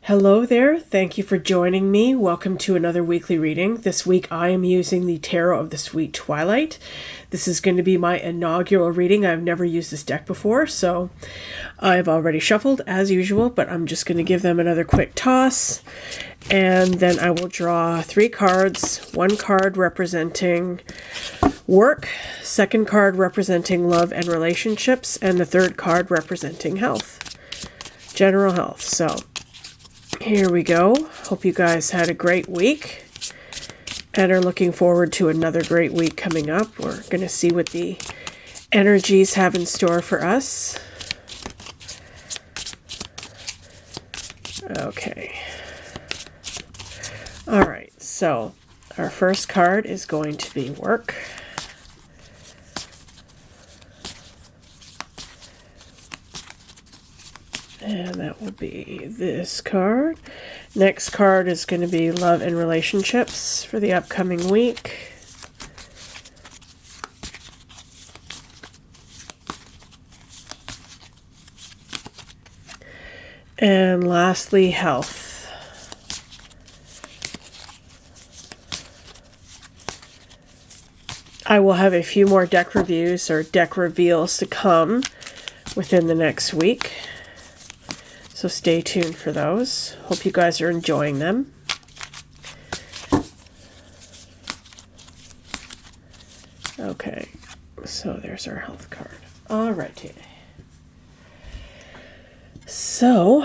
Hello there. Thank you for joining me. Welcome to another weekly reading. This week I am using the Tarot of the Sweet Twilight. This is going to be my inaugural reading. I've never used this deck before, so I've already shuffled as usual, but I'm just going to give them another quick toss. And then I will draw 3 cards. One card representing work, second card representing love and relationships, and the third card representing health, general health. So here we go. Hope you guys had a great week and are looking forward to another great week coming up. We're going to see what the energies have in store for us. Okay. All right. So our first card is going to be work. And that will be this card. Next card is going to be love and relationships for the upcoming week. And lastly, health. I will have a few more deck reviews or deck reveals to come within the next week. So stay tuned for those. Hope you guys are enjoying them. Okay, so there's our health card. All righty. So,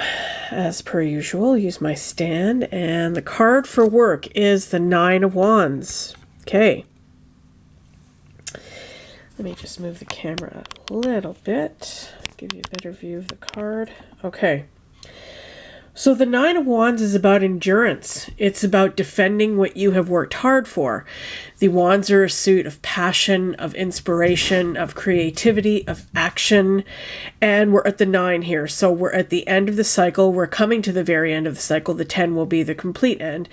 as per usual, use my stand, and the card for work is the 9 of Wands. Okay. Let me just move the camera a little bit, give you a better view of the card. Okay. So the 9 of Wands is about endurance. It's about defending what you have worked hard for. The Wands are a suit of passion, of inspiration, of creativity, of action. And we're at the 9 here. So we're at the end of the cycle. We're coming to the very end of the cycle. The 10 will be the complete end.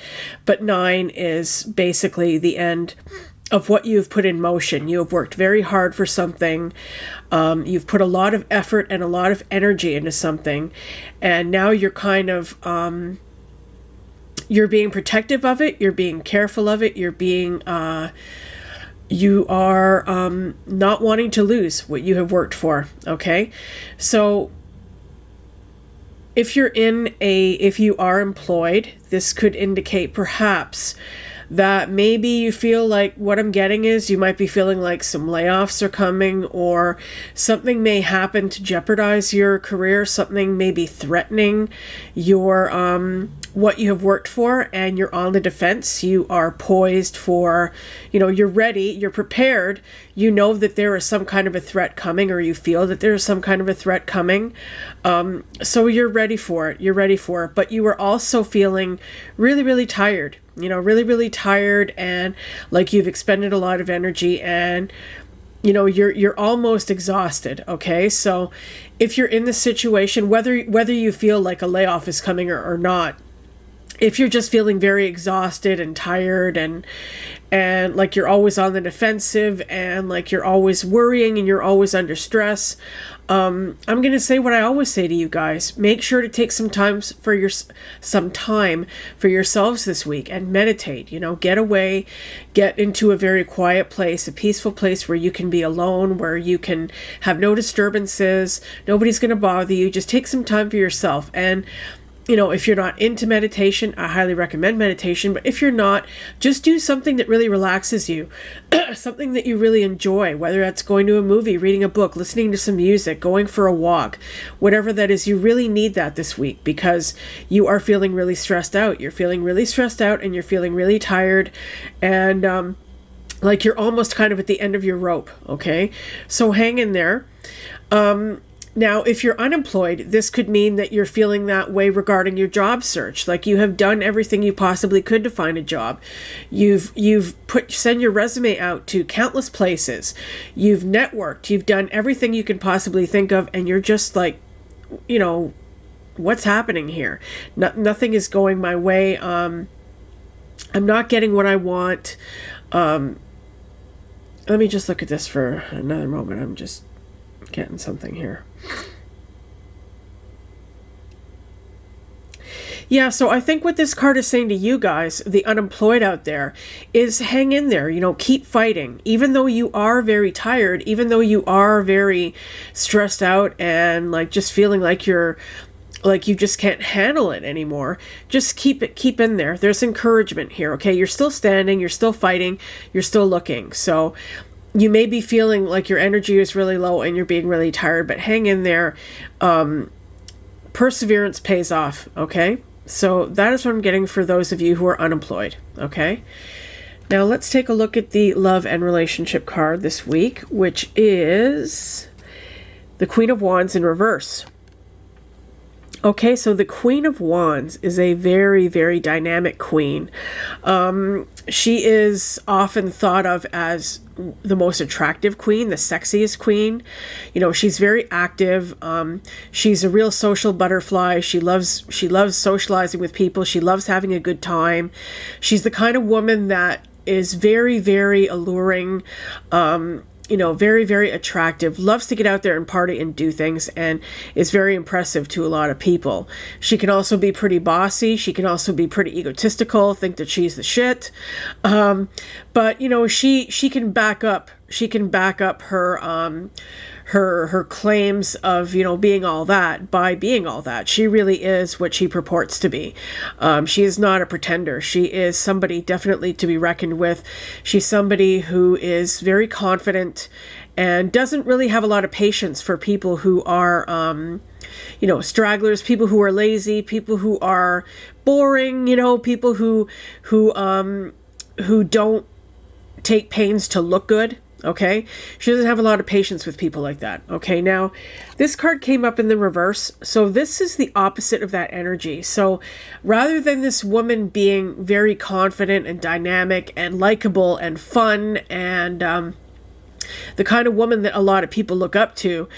But 9 is basically the end of what you've put in motion. You have worked very hard for something. You've put a lot of effort and a lot of energy into something. And now you're kind of, you're being protective of it. You're being careful of it. You're being, you are not wanting to lose what you have worked for. Okay. So if you are employed, this could indicate perhaps that maybe you feel like what I'm getting is you might be feeling like some layoffs are coming, or something may happen to jeopardize your career. Something may be threatening your what you have worked for, and you're on the defense. You are poised for, you're ready, you're prepared. You know that there is some kind of a threat coming, or you feel that there is some kind of a threat coming. So you're ready for it. You're ready for it. But you are also feeling really, really tired. Really, really tired, and like you've expended a lot of energy, and you're almost exhausted. Okay, so if you're in this situation, whether you feel like a layoff is coming or not, if you're just feeling very exhausted and tired, and like you're always on the defensive, and like you're always worrying, and you're always under stress, I'm going to say what I always say to you guys. Make sure to take some time for yourselves this week and meditate. Get away, get into a very quiet place, a peaceful place where you can be alone, where you can have no disturbances. Nobody's going to bother you. Just take some time for yourself. And if you're not into meditation, I highly recommend meditation. But if you're not, just do something that really relaxes you, something that you really enjoy, whether that's going to a movie, reading a book, listening to some music, going for a walk, whatever that is. You really need that this week because you are feeling really stressed out. You're feeling really stressed out, and you're feeling really tired, and like you're almost kind of at the end of your rope. Okay, so hang in there. Now, if you're unemployed, this could mean that you're feeling that way regarding your job search. Like you have done everything you possibly could to find a job. You've sent your resume out to countless places. You've networked. You've done everything you can possibly think of, and you're just like, what's happening here? Nothing is going my way. I'm not getting what I want. Let me just look at this for another moment. I'm just getting something here. Yeah, so I think what this card is saying to you guys, the unemployed out there, is hang in there, keep fighting. Even though you are very tired, even though you are very stressed out and like just feeling like you just can't handle it anymore, just keep in there. There's encouragement here, okay? You're still standing, you're still fighting, you're still looking. So you may be feeling like your energy is really low and you're being really tired, but hang in there. Perseverance pays off, okay? So that is what I'm getting for those of you who are unemployed, okay? Now let's take a look at the love and relationship card this week, which is the Queen of Wands in reverse. Okay, so the Queen of Wands is a very, very dynamic queen. She is often thought of as the most attractive queen, the sexiest queen. She's very active. She's a real social butterfly. She loves socializing with people. She loves having a good time. She's the kind of woman that is very, very alluring. Very, very attractive, loves to get out there and party and do things, and is very impressive to a lot of people. She can also be pretty bossy. She can also be pretty egotistical, think that she's the shit. But she can back up. She can back up her claims of being all that by being all that. She really is what she purports to be. She is not a pretender. She is somebody definitely to be reckoned with. She's somebody who is very confident and doesn't really have a lot of patience for people who are stragglers, people who are lazy, people who are boring, people who don't take pains to look good. Okay, she doesn't have a lot of patience with people like that. Okay, now this card came up in the reverse, so this is the opposite of that energy. So rather than this woman being very confident and dynamic and likable and fun and the kind of woman that a lot of people look up to,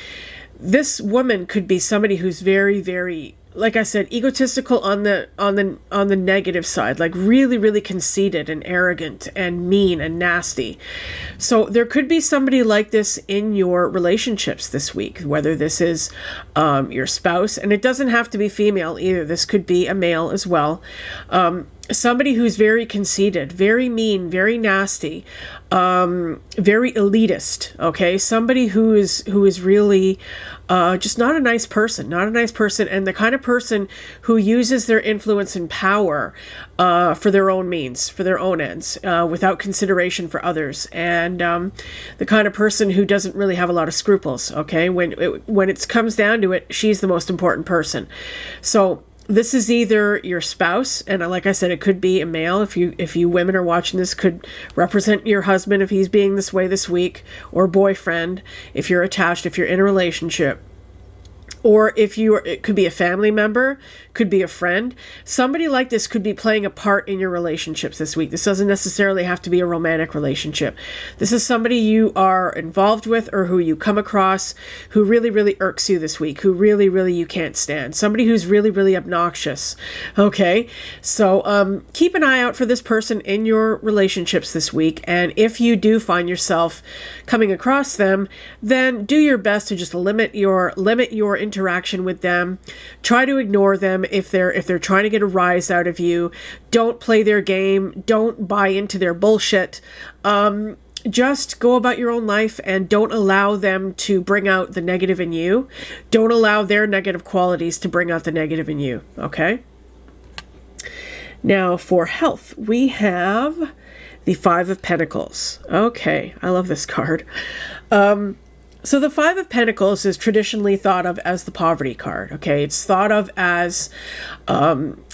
this woman could be somebody who's very, very, like I said, egotistical on the negative side, like really, really conceited and arrogant and mean and nasty. So there could be somebody like this in your relationships this week, whether this is your spouse, and it doesn't have to be female either. This could be a male as well. Somebody who's very conceited, very mean, very nasty, very elitist, okay? Somebody who is really just not a nice person, and the kind of person who uses their influence and power for their own means, for their own ends, without consideration for others, and the kind of person who doesn't really have a lot of scruples, okay? When it comes down to it, she's the most important person. So this is either your spouse, and like I said, it could be a male. If you women are watching this, could represent your husband if he's being this way this week, or boyfriend if you're attached, if you're in a relationship. Or it could be a family member, could be a friend. Somebody like this could be playing a part in your relationships this week. This doesn't necessarily have to be a romantic relationship. This is somebody you are involved with or who you come across who really, really irks you this week, who really, really you can't stand. Somebody who's really, really obnoxious. Okay? So keep an eye out for this person in your relationships this week. And if you do find yourself coming across them, then do your best to just limit your interaction with them. Try to ignore them if they're trying to get a rise out of you. Don't play their game. Don't buy into their bullshit. Just go about your own life and don't allow them to bring out the negative in you. Don't allow their negative qualities to bring out the negative in you. Okay? Now for health, we have the Five of Pentacles. Okay, I love this card. So the Five of Pentacles is traditionally thought of as the poverty card, okay? It's thought of as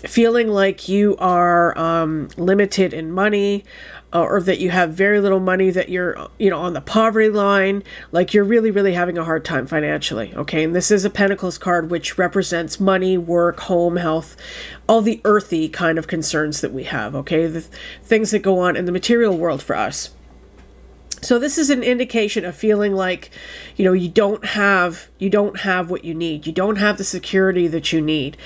feeling like you are limited in money, or that you have very little money, that you're, on the poverty line, like you're really, really having a hard time financially, okay? And this is a Pentacles card, which represents money, work, home, health, all the earthy kind of concerns that we have, okay? The things that go on in the material world for us. So this is an indication of feeling like, you don't have what you need. You don't have the security that you need.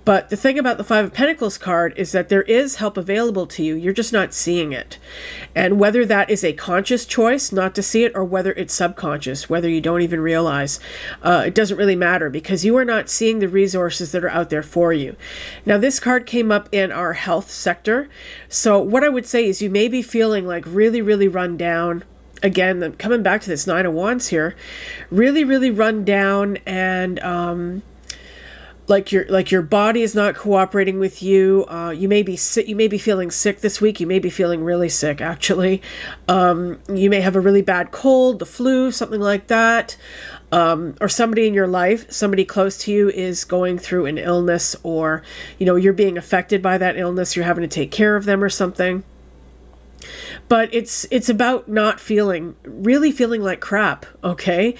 But the thing about the Five of Pentacles card is that there is help available to you. You're just not seeing it. And whether that is a conscious choice not to see it, or whether it's subconscious, whether you don't even realize, it doesn't really matter, because you are not seeing the resources that are out there for you. Now, this card came up in our health sector. So what I would say is you may be feeling like really, really run down. Again, coming back to this Nine of Wands here, really, really run down, and like your body is not cooperating with you. You may be sick. You may be feeling sick this week. You may be feeling really sick, actually. You may have a really bad cold, the flu, something like that. Or somebody in your life, somebody close to you, is going through an illness, or you're being affected by that illness. You're having to take care of them or something. But it's about not really feeling like crap, okay?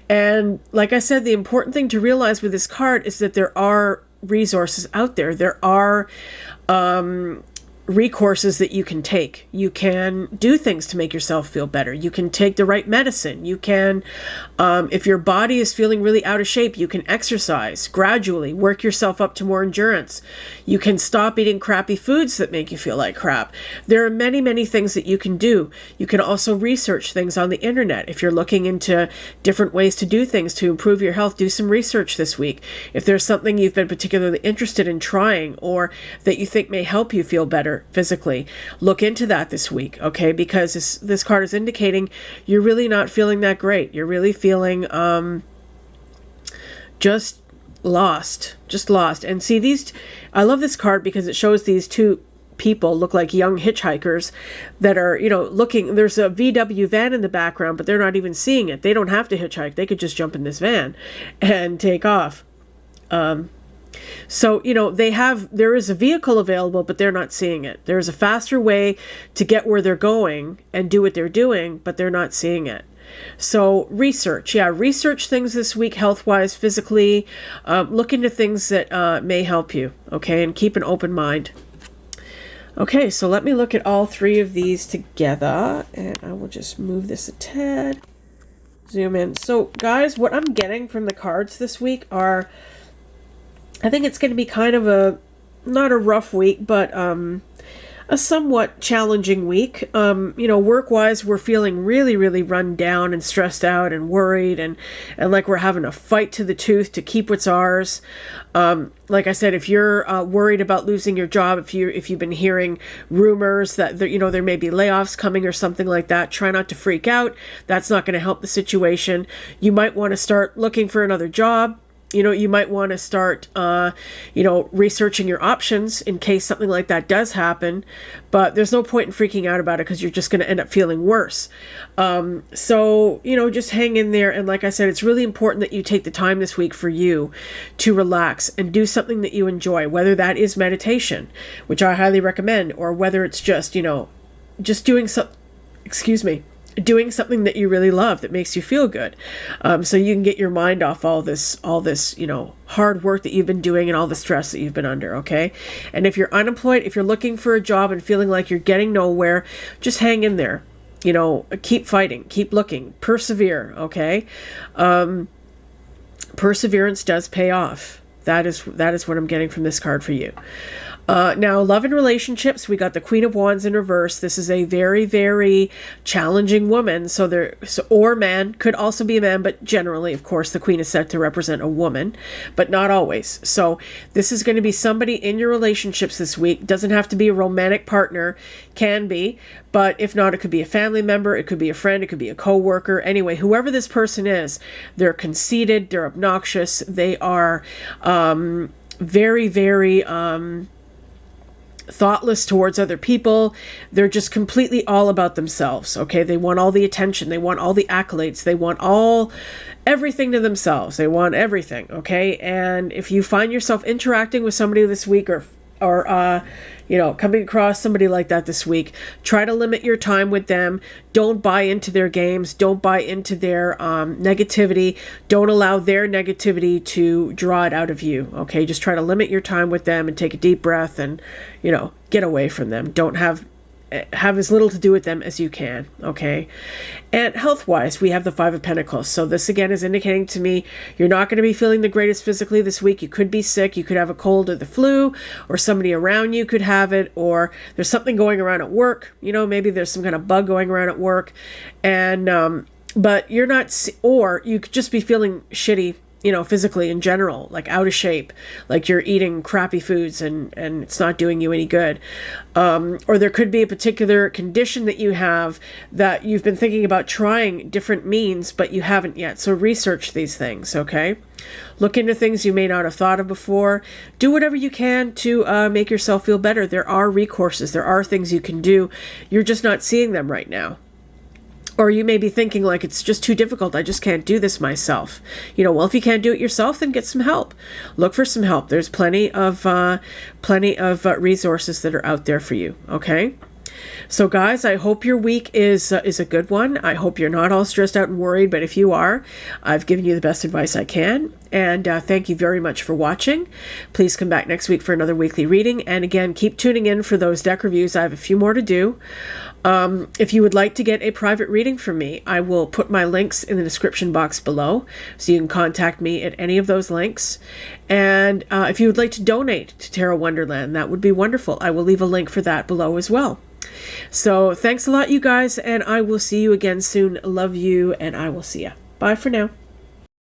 And like I said, the important thing to realize with this card is that there are resources out there. There are recourses that you can take. You can do things to make yourself feel better. You can take the right medicine. You can, if your body is feeling really out of shape, you can exercise gradually, work yourself up to more endurance. You can stop eating crappy foods that make you feel like crap. There are many, many things that you can do. You can also research things on the internet. If you're looking into different ways to do things to improve your health, do some research this week. If there's something you've been particularly interested in trying, or that you think may help you feel better physically, look into that this week, okay? Because this card is indicating you're really not feeling that great. You're really feeling just lost. And see, I love this card because it shows these two people look like young hitchhikers that are, looking. There's a VW van in the background, but they're not even seeing it. They don't have to hitchhike. They could just jump in this van and take off. So, there is a vehicle available, but they're not seeing it. There's a faster way to get where they're going and do what they're doing, but they're not seeing it. So research things this week, health-wise, physically. Look into things that may help you, okay? And keep an open mind. Okay, so let me look at all three of these together, and I will just move this a tad. Zoom in. So, guys, what I'm getting from the cards this week are, I think it's going to be kind of not a rough week, but a somewhat challenging week. Work-wise, we're feeling really, really run down and stressed out and worried, and like we're having a fight to the tooth to keep what's ours. Like I said, if you're worried about losing your job, if you've been hearing rumors that there may be layoffs coming or something like that, try not to freak out. That's not going to help the situation. You might want to start looking for another job. You might want to start, researching your options in case something like that does happen. But there's no point in freaking out about it, because you're just going to end up feeling worse. So, just hang in there. And like I said, it's really important that you take the time this week for you to relax and do something that you enjoy, whether that is meditation, which I highly recommend, or whether it's just, just doing something that you really love that makes you feel good, so you can get your mind off all this hard work that you've been doing and all the stress that you've been under, okay? And if you're unemployed, if you're looking for a job and feeling like you're getting nowhere, just hang in there. Keep fighting, keep looking, persevere, okay? Perseverance does pay off. That is what I'm getting from this card for you. Now, love and relationships, we got the Queen of Wands in reverse. This is a very, very challenging woman. Or man, could also be a man, but generally, of course, the Queen is said to represent a woman, but not always. So this is going to be somebody in your relationships this week. Doesn't have to be a romantic partner, can be, but if not, it could be a family member, it could be a friend, it could be a coworker. Anyway, whoever this person is, they're conceited, they're obnoxious, they are very, very thoughtless towards other people. They're just completely all about themselves, okay? They want all the attention, they want all the accolades, they want everything to themselves. They want everything, okay? And if you find yourself interacting with somebody this week, or coming across somebody like that this week, try to limit your time with them. Don't buy into their games. Don't buy into their negativity. Don't allow their negativity to draw it out of you, okay? Just try to limit your time with them and take a deep breath and, get away from them. Don't have have as little to do with them as you can, okay? And health-wise, we have the Five of Pentacles. So this again is indicating to me you're not going to be feeling the greatest physically this week. You could be sick, you could have a cold or the flu, or somebody around you could have it, or there's something going around at work. You know, maybe there's some kind of bug going around at work, and but you're not, or you could just be feeling shitty, you know, physically in general, like out of shape, like you're eating crappy foods and it's not doing you any good. Or there could be a particular condition that you have that you've been thinking about trying different means, but you haven't yet. So research these things, okay? Look into things you may not have thought of before. Do whatever you can to make yourself feel better. There are recourses. There are things you can do. You're just not seeing them right now. Or you may be thinking like, it's just too difficult. I just can't do this myself. You know, well, if you can't do it yourself, then get some help. Look for some help. There's plenty of resources that are out there for you. Okay. So guys, I hope your week is a good one. I hope you're not all stressed out and worried, but if you are, I've given you the best advice I can. And thank you very much for watching. Please come back next week for another weekly reading. And again, keep tuning in for those deck reviews. I have a few more to do. If you would like to get a private reading from me, I will put my links in the description box below, so you can contact me at any of those links. And if you would like to donate to Tarot Wonderland, that would be wonderful. I will leave a link for that below as well. So thanks a lot, you guys, and I will see you again soon. Love you, and I will see ya. Bye for now.